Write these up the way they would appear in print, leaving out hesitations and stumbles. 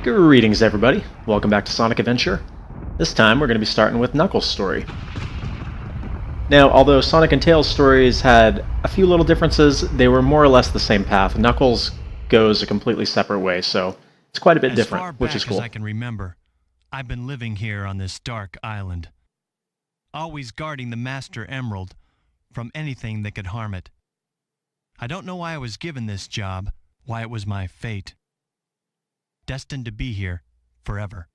Greetings everybody, welcome back to Sonic Adventure. This time we're going to be starting with Knuckles' story. Now, although Sonic and Tails' stories had a few little differences, they were more or less the same path. Knuckles goes a completely separate way, so it's quite a bit different, which is cool. As I can remember, I've been living here on this dark island, always guarding the Master Emerald from anything that could harm it. I don't know why I was given this job, why it was my fate. Destined to be here forever.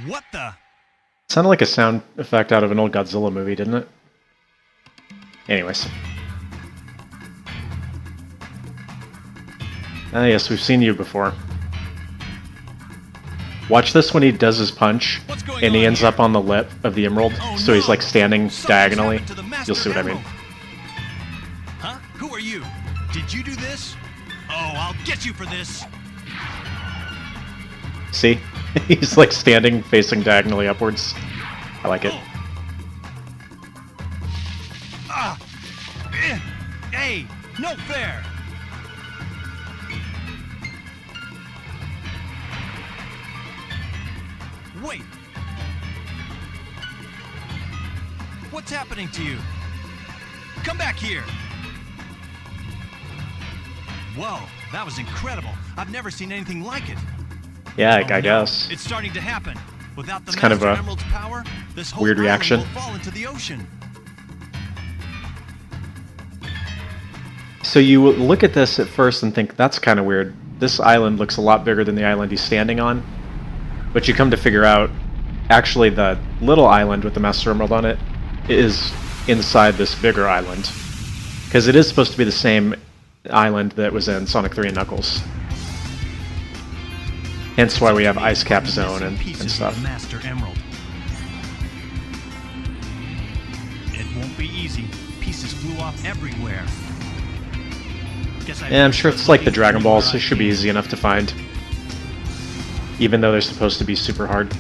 What the? Sounded like a sound effect out of an old Godzilla movie, didn't it? Anyways. Ah yes, we've seen you before. Watch this when he does his punch, and he ends up on the lip of the emerald, so he's like standing diagonally. You'll see what I mean. Huh? Who are you? Did you do this? Oh, I'll get you for this! See? He's like standing facing diagonally upwards. I like it. Hey, no fair! Wait! What's happening to you? Come back here! Whoa, that was incredible. I've never seen anything like it. Yeah, I guess. It's starting to happen. Without the It's kind of a Emerald's power, this whole weird reaction. will fall into the ocean. So you look at this at first and think, that's kind of weird. This island looks a lot bigger than the island he's standing on. But you come to figure out, actually the little island with the Master Emerald on it is inside this bigger island. Because it is supposed to be the same island that was in Sonic 3 and Knuckles. Hence why we have Ice Cap Zone and stuff. Master Emerald. It won't be easy. Pieces flew off everywhere. Yeah, I'm sure it's like the Dragon Balls. It should be easy enough to find. Even though they're supposed to be super hard.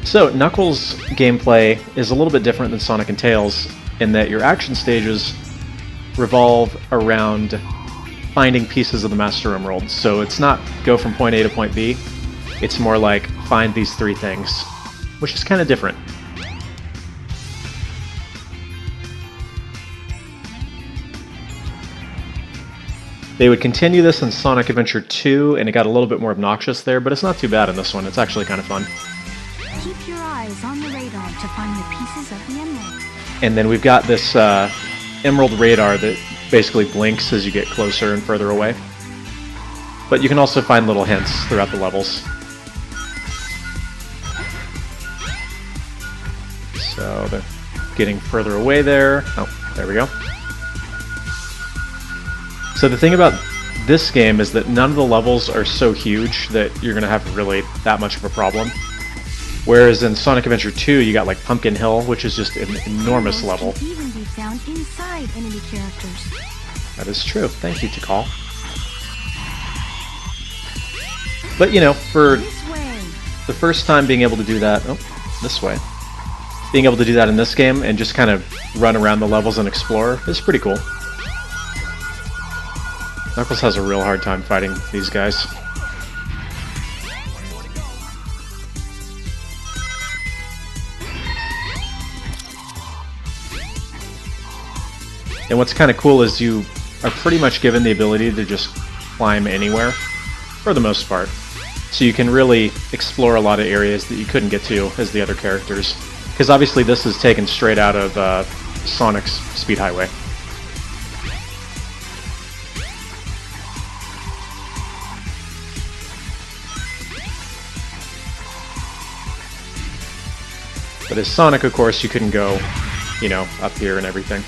So, Knuckles' gameplay is a little bit different than Sonic and Tails in that your action stages revolve around finding pieces of the Master Emerald. So it's not go from point A to point B, it's more like find these three things, which is kind of different. They would continue this in Sonic Adventure 2, and it got a little bit more obnoxious there, but it's not too bad in this one. It's actually kind of fun. Keep your eyes on the radar to find the pieces of the emerald. And then we've got this emerald radar that basically blinks as you get closer and further away. But you can also find little hints throughout the levels. So they're getting further away there. Oh, there we go. So the thing about this game is that none of the levels are so huge that you're going to have really that much of a problem. Whereas in Sonic Adventure 2, you got like Pumpkin Hill, which is just an enormous level. Can even be found inside enemy characters. That is true. Thank you, Tikal. But you know, for the first time being able to do that, this way, being able to do that in this game and just kind of run around the levels and explore is pretty cool. Knuckles has a real hard time fighting these guys. And what's kind of cool is you are pretty much given the ability to just climb anywhere, for the most part. So you can really explore a lot of areas that you couldn't get to as the other characters. Because obviously this is taken straight out of Sonic's Speed Highway. But as Sonic, of course, you couldn't go, you know, up here and everything.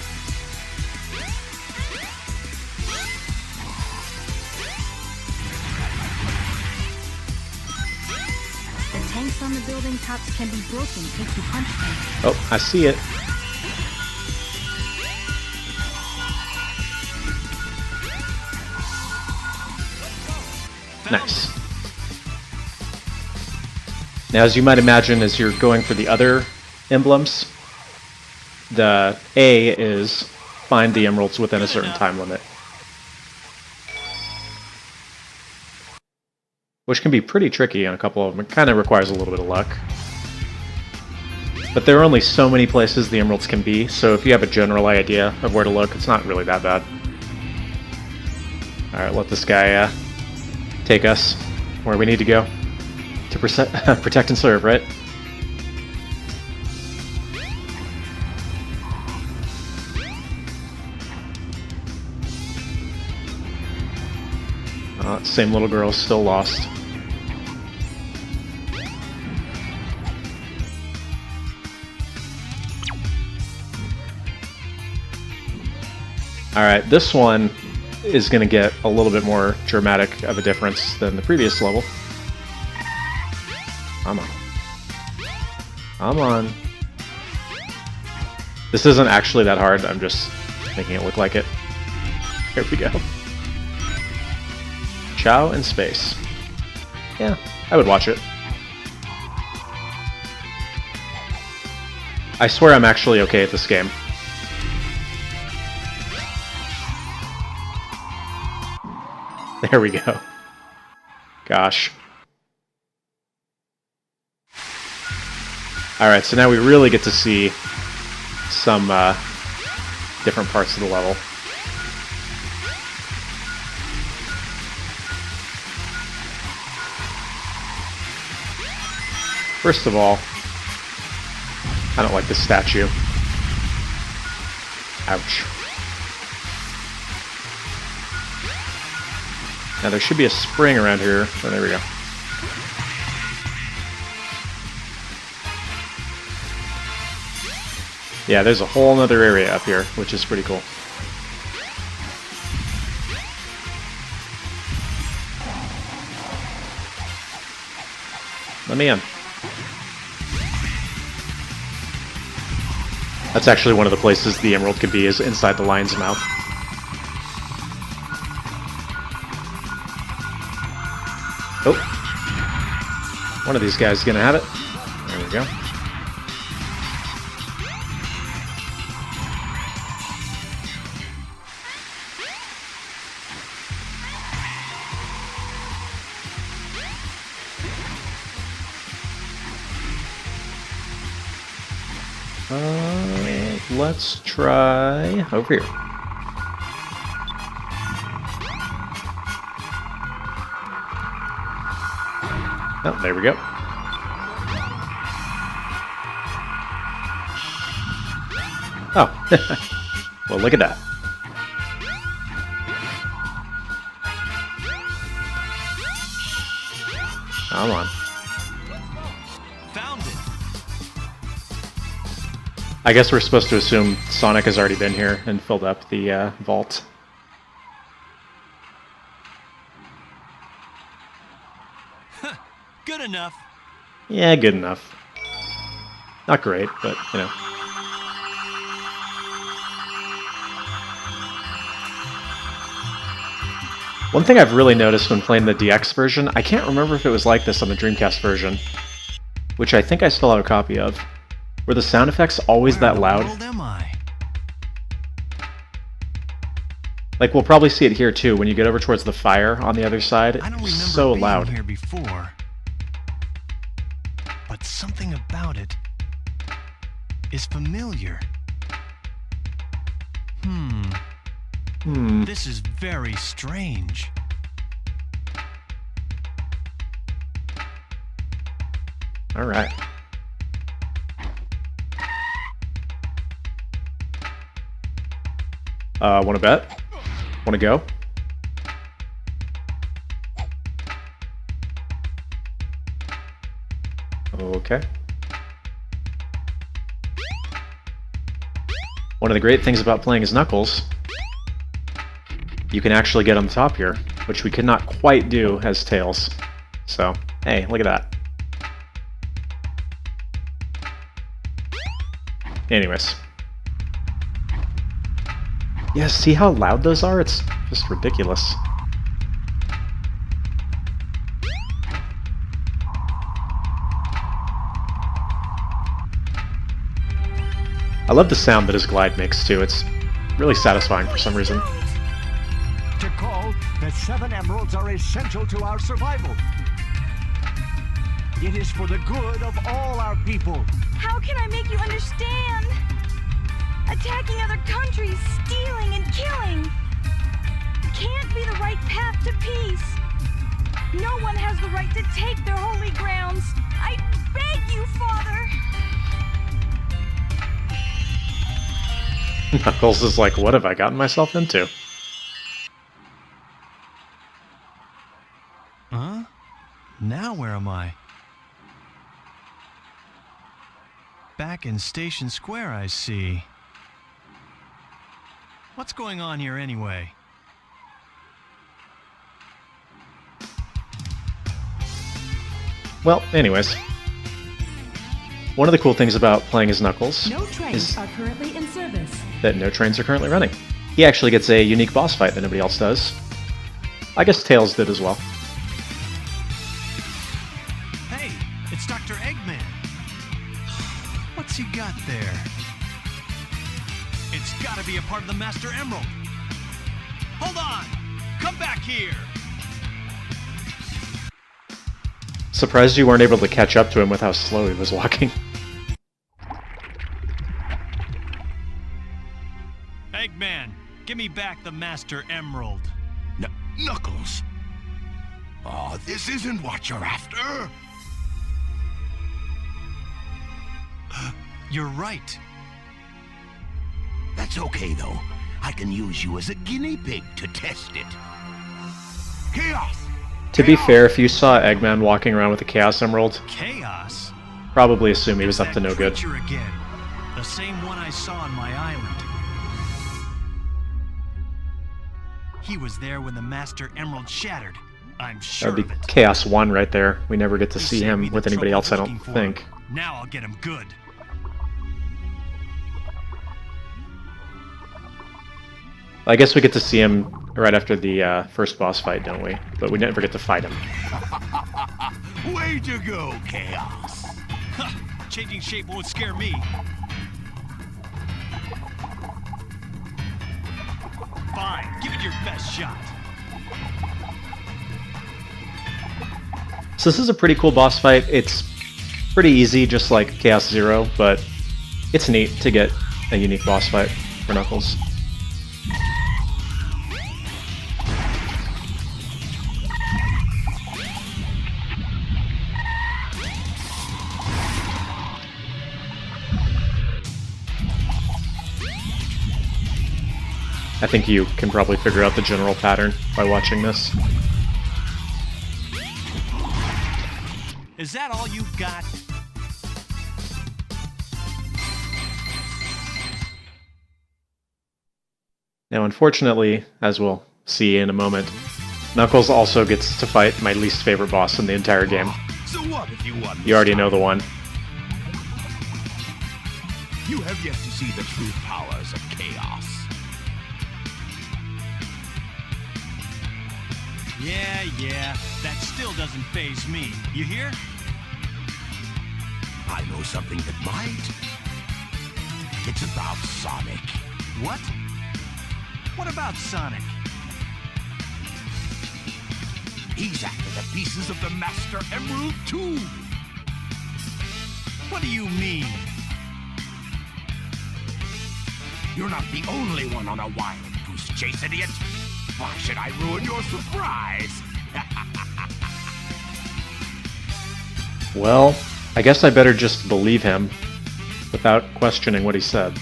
The tanks on the building tops can be broken if you punch them. Oh, I see it. Nice. Now, as you might imagine, as you're going for the other emblems, the A is find the emeralds within a certain time limit. Which can be pretty tricky on a couple of them. It kind of requires a little bit of luck. But there are only so many places the emeralds can be, so if you have a general idea of where to look, it's not really that bad. Alright, let this guy take us where we need to go to protect and serve, right? Same little girl, still lost. Alright, this one is going to get a little bit more dramatic of a difference than the previous level. Come on. Come on. This isn't actually that hard, I'm just making it look like it. Here we go. Chao in space. Yeah, I would watch it. I swear I'm actually okay at this game. There we go. Gosh. Alright, so now we really get to see some different parts of the level. First of all, I don't like this statue. Ouch. Now there should be a spring around here. Oh, there we go. Yeah, there's a whole other area up here, which is pretty cool. Let me in. That's actually one of the places the emerald could be, is inside the lion's mouth. Oh. One of these guys is gonna have it. There we go. Let's try over here. Oh, there we go. Oh, well, look at that. Come on. Found it. I guess we're supposed to assume Sonic has already been here and filled up the vault. Good enough. Yeah, good enough. Not great, but, you know. One thing I've really noticed when playing the DX version, I can't remember if it was like this on the Dreamcast version, which I think I still have a copy of. Were the sound effects always that loud? Where in the world am I? Like, we'll probably see it here too, when you get over towards the fire on the other side. I don't remember It's so being loud. here before. But something about it is familiar. This is very strange. Alright. Wanna bet? Wanna go? Okay. One of the great things about playing as Knuckles, you can actually get on the top here, which we could not quite do as Tails. So, hey, look at that. Anyways. Yeah, see how loud those are? It's just ridiculous. I love the sound that his glide makes too. It's really satisfying for some reason. Tikal, the 7 emeralds are essential to our survival. It is for the good of all our people. How can I make you understand? Attacking other countries, stealing and killing can't be the right path to peace. No one has the right to take their holy grounds. I beg you, Father. Knuckles is like, what have I gotten myself into? Huh? Now where am I? Back in Station Square, I see. What's going on here anyway? Well, anyways. One of the cool things about playing as Knuckles No trains is are currently in service. that no trains are currently running. He actually gets a unique boss fight that nobody else does. I guess Tails did as well. Hey, it's Dr. Eggman. What's he got there? It's gotta be a part of the Master Emerald. Hold on! Come back here! Surprised you weren't able to catch up to him with how slow he was walking. Eggman, give me back the Master Emerald. Knuckles! Oh, this isn't what you're after! You're right. That's okay, though. I can use you as a guinea pig to test it. Chaos! To be fair, if you saw Eggman walking around with a Chaos Emerald, Chaos? probably assume he was up to no good. Creature again. The same one I saw on my island. He was there when the Master Emerald shattered. I'm sure That would of be it. Chaos 1 right there. We never get to He see saved me him the with anybody trouble else, I looking don't for think. him. Now I'll get him good. I guess we get to see him right after the first boss fight, don't we? But we never get to fight him. Way to go, Chaos! Changing shape won't scare me. Fine, give it your best shot. So this is a pretty cool boss fight. It's pretty easy, just like Chaos Zero, but it's neat to get a unique boss fight for Knuckles. I think you can probably figure out the general pattern by watching this. Is that all you've got? Now, unfortunately, as we'll see in a moment, Knuckles also gets to fight my least favorite boss in the entire game. So what if you won? You already know the one. You have yet to see the true powers of Chaos. Yeah, that still doesn't faze me. You hear? I know something that might. It's about Sonic. What? What about Sonic? He's after the pieces of the Master Emerald too. What do you mean? You're not the only one on a wild goose chase, idiot. Why should I ruin your surprise? Well, I guess I better just believe him without questioning what he said.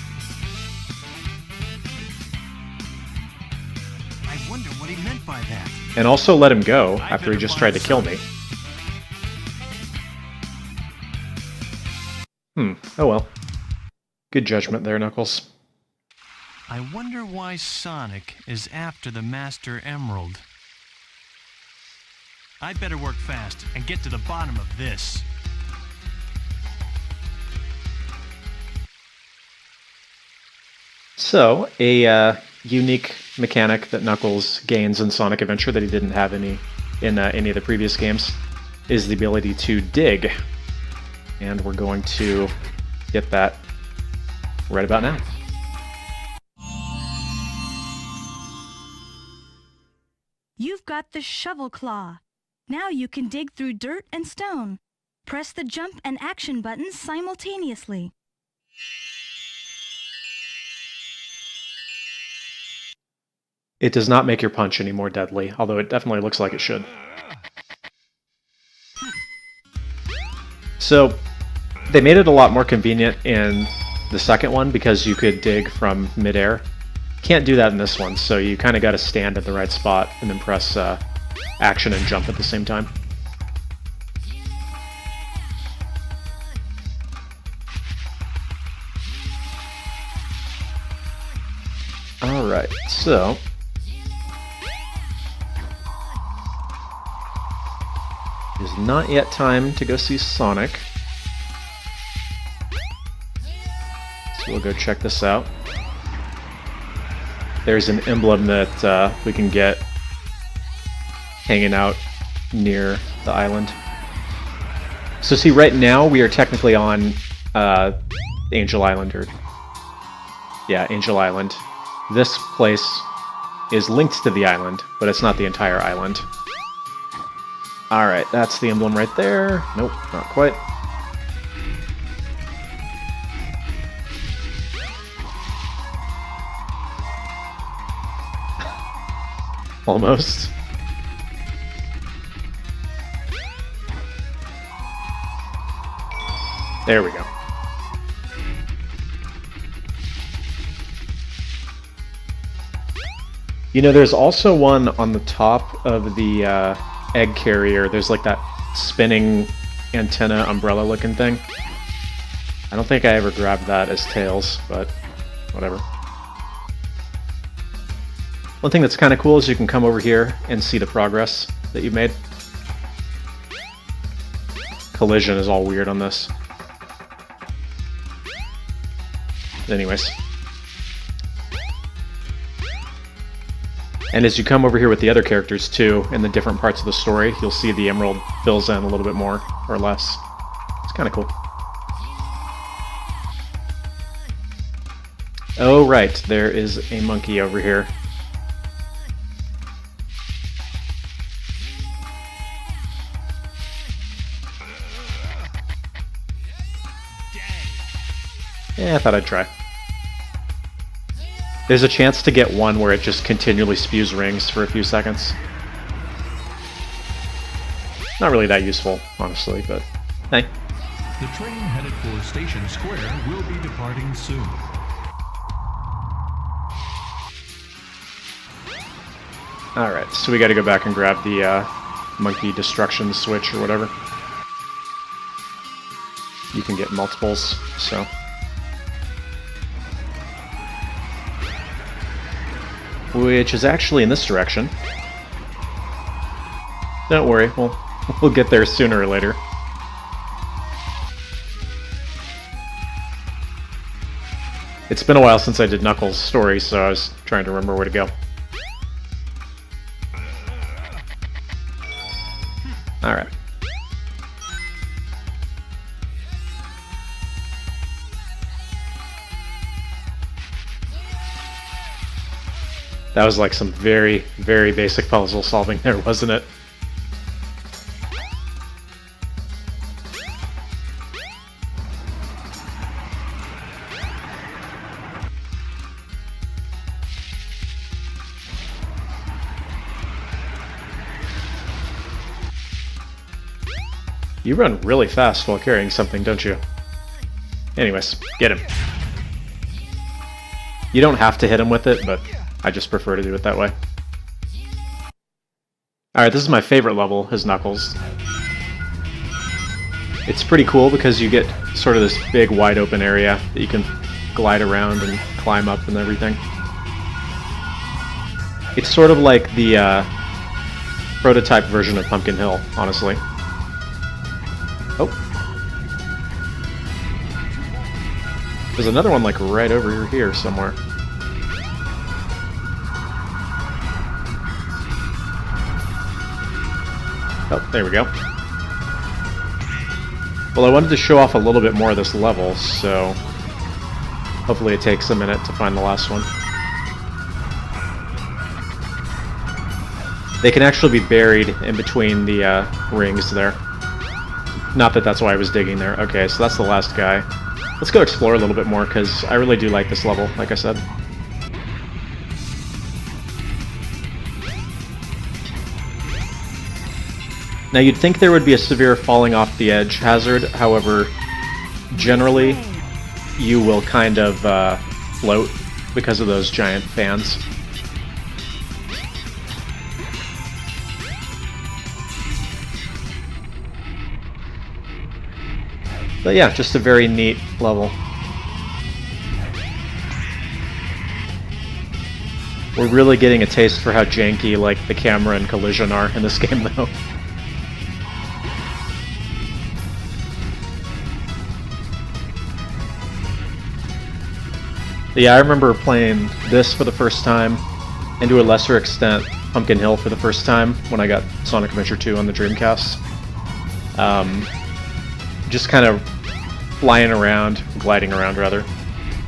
I wonder what he meant by that. And also let him go after he just tried to kill me. Oh well. Good judgment there, Knuckles. I wonder why Sonic is after the Master Emerald. I'd better work fast and get to the bottom of this. So, a unique mechanic that Knuckles gains in Sonic Adventure that he didn't have in any of the previous games is the ability to dig. And we're going to get that right about now. You've got the shovel claw. Now you can dig through dirt and stone. Press the jump and action buttons simultaneously. It does not make your punch any more deadly, although it definitely looks like it should. So, they made it a lot more convenient in the second one because you could dig from midair. Can't do that in this one, so you kind of got to stand at the right spot and then press action and jump at the same time. Alright, so... it is not yet time to go see Sonic. So we'll go check this out. There's an emblem that we can get hanging out near the island. So see, right now we are technically on Angel Island, or... yeah, Angel Island. This place is linked to the island, but it's not the entire island. Alright, that's the emblem right there. Nope, not quite. Almost. There we go. You know, there's also one on the top of the egg carrier. There's like that spinning antenna umbrella looking thing. I don't think I ever grabbed that as Tails, but whatever. One thing that's kind of cool is you can come over here and see the progress that you've made. Collision is all weird on this. Anyways. And as you come over here with the other characters too, in the different parts of the story, you'll see the emerald fills in a little bit more or less. It's kind of cool. Oh right, there is a monkey over here. Yeah, I thought I'd try. There's a chance to get one where it just continually spews rings for a few seconds. Not really that useful, honestly, but hey. The train headed for Station Square will be departing soon. Alright, so we gotta go back and grab the monkey destruction switch or whatever. You can get multiples, so... which is actually in this direction. Don't worry, we'll get there sooner or later. It's been a while since I did Knuckles' story, so I was trying to remember where to go. Alright. That was like some very, very basic puzzle solving there, wasn't it? You run really fast while carrying something, don't you? Anyways, get him. You don't have to hit him with it, but I just prefer to do it that way. Alright, this is my favorite level, is Knuckles. It's pretty cool because you get sort of this big wide open area that you can glide around and climb up and everything. It's sort of like the prototype version of Pumpkin Hill, honestly. Oh. There's another one like right over here somewhere. Oh, there we go. Well, I wanted to show off a little bit more of this level, so Hopefully it takes a minute to find the last one. They can actually be buried in between the rings there. Not that that's why I was digging there. Okay, so that's the last guy. Let's go explore a little bit more, because I really do like this level, like I said. Now you'd think there would be a severe falling off the edge hazard, however, generally you will kind of float because of those giant fans. But yeah, just a very neat level. We're really getting a taste for how janky like the camera and collision are in this game though. Yeah, I remember playing this for the first time, and to a lesser extent, Pumpkin Hill for the first time when I got Sonic Adventure 2 on the Dreamcast. Just kind of flying around, gliding around rather,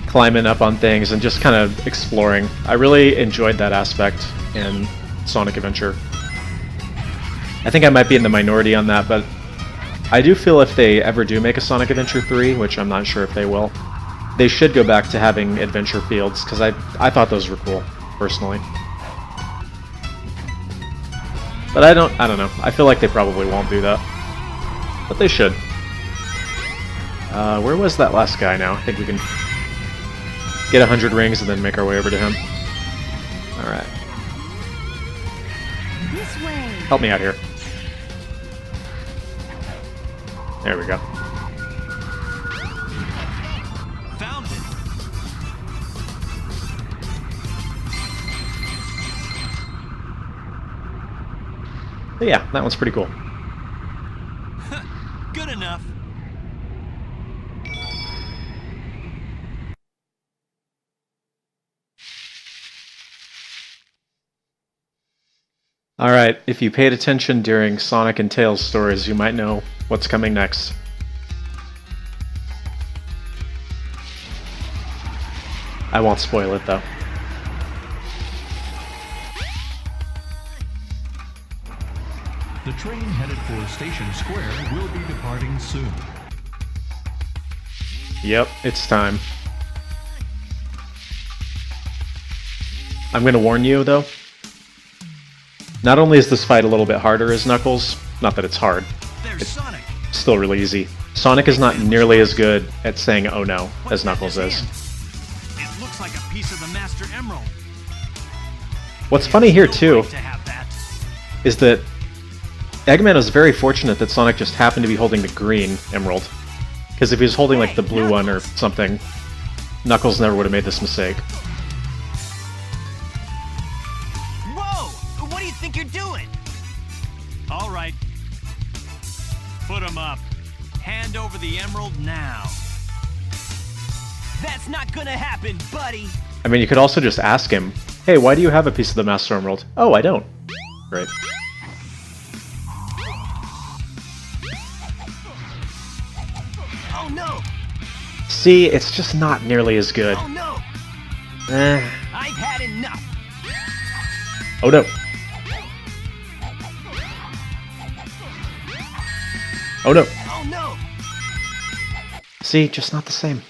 climbing up on things and just kind of exploring. I really enjoyed that aspect in Sonic Adventure. I think I might be in the minority on that, but I do feel if they ever do make a Sonic Adventure 3, which I'm not sure if they will, they should go back to having adventure fields, because I thought those were cool, personally. But I don't know. I feel like they probably won't do that. But they should. Where was that last guy now? I think we can get 100 rings and then make our way over to him. Alright. This way. Help me out here. There we go. Found it. But yeah, that one's pretty cool. Good enough. Alright, if you paid attention during Sonic and Tails stories, you might know what's coming next. I won't spoil it though. The train headed for Station Square will be departing soon. Yep, it's time. I'm gonna warn you though. Not only is this fight a little bit harder as Knuckles, not that it's hard, There's Sonic. it's still really easy. Sonic is not nearly as good at saying oh no as Knuckles is. It looks like a piece of the Master Emerald. What's funny here too To have that. is that Eggman is very fortunate that Sonic just happened to be holding the green emerald. Because if he was holding like the blue one or something, Knuckles never would have made this mistake. Whoa! What do you think you're doing? All right. Put him up. Hand over the emerald now. That's not gonna happen, buddy. I mean, you could also just ask him, hey, why do you have a piece of the Master Emerald? Oh, I don't. Right. Oh no! See, it's just not nearly as good. Oh no! Eh. I've had enough. Oh no. Oh no. Oh no! See, just not the same.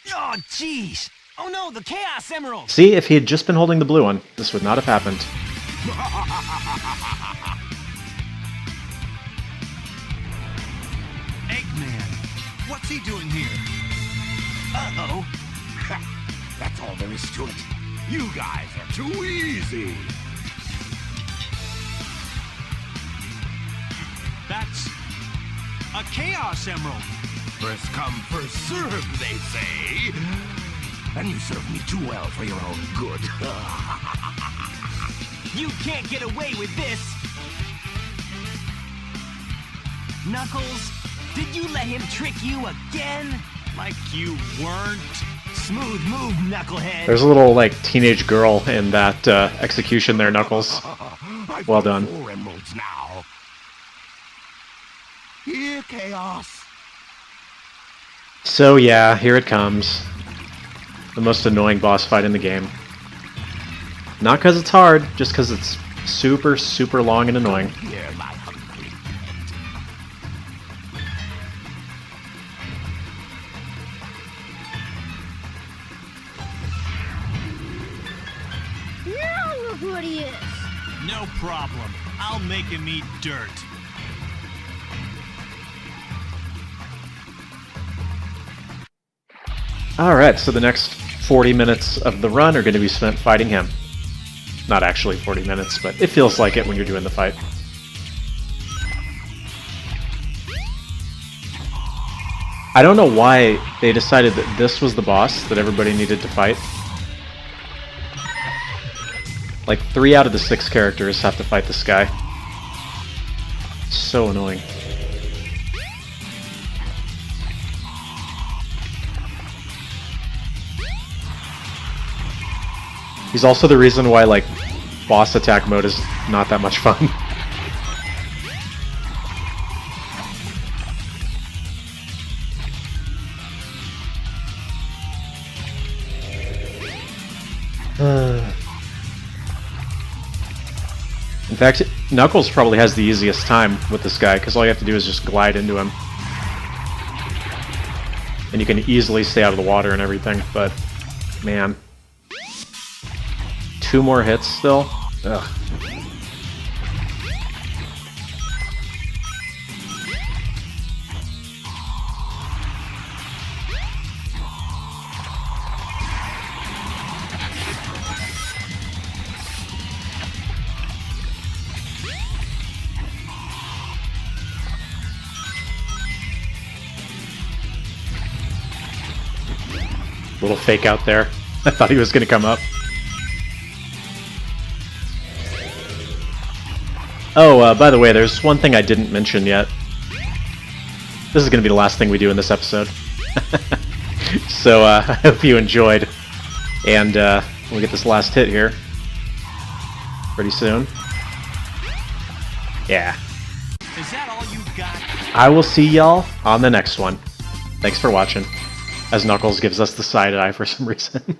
Oh jeez! Oh no, the Chaos Emerald! See, if he had just been holding the blue one, this would not have happened. Eggman, what's he doing here? Uh-oh. That's all there is to it. You guys are too easy. That's a Chaos Emerald. First come, first served, they say. And you served me too well for your own good. You can't get away with this! Knuckles, did you let him trick you again? Like you weren't? Smooth move, Knucklehead. There's a little, like, teenage girl in that execution there, Knuckles. I've Well got done. 4 emeralds now. Here, Chaos. So yeah, here it comes. the most annoying boss fight in the game. Not because it's hard, just because it's super, super long and annoying. Hear my hungry. Now look what he is. No problem. I'll make him eat dirt. Alright, so the next 40 minutes of the run are going to be spent fighting him. Not actually 40 minutes, but it feels like it when you're doing the fight. I don't know why they decided that this was the boss that everybody needed to fight. Like 3 out of the 6 characters have to fight this guy. So annoying. He's also the reason why, like, boss attack mode is not that much fun. In fact, Knuckles probably has the easiest time with this guy, because all you have to do is just glide into him. And you can easily stay out of the water and everything, but, man. 2 more hits still? Ugh. Little fake out there. I thought he was going to come up. Oh, by the way, there's one thing I didn't mention yet. This is going to be the last thing we do in this episode. So, I hope you enjoyed. And, we'll get this last hit here. Pretty soon. Yeah. Is that all you got? I will see y'all on the next one. Thanks for watching. As Knuckles gives us the side eye for some reason.